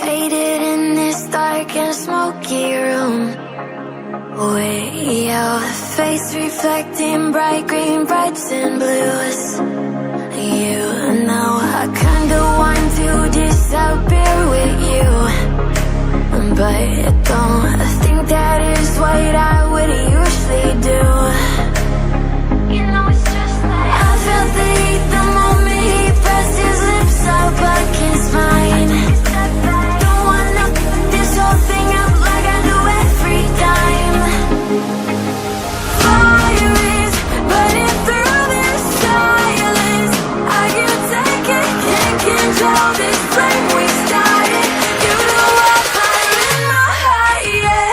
faded in this dark and smoky room, with your face reflecting bright green, brights and blues. You know I kinda want to disappear with you, but don't think that is what I would usually do. You know it's just like I felt the heat the moment he pressed his lips up against mine. Don't wanna this whole thing up like I do every time. Fire is burning through this silence. I can't take it, can't control this flame we started. You know I'm fire in my heart, yeah.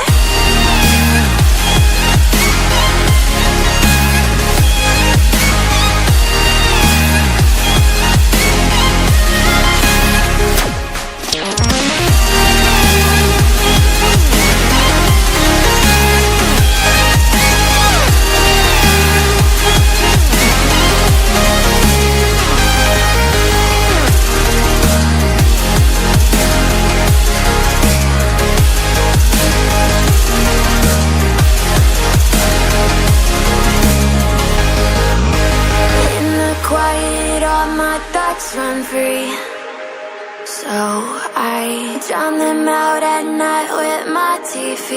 Quiet, all my thoughts run free, so I drown them out at night with my TV.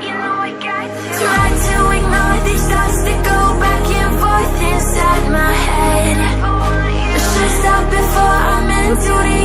You know I got to try to ignore these thoughts that go back and forth inside my head. I should stop before I'm in too deep.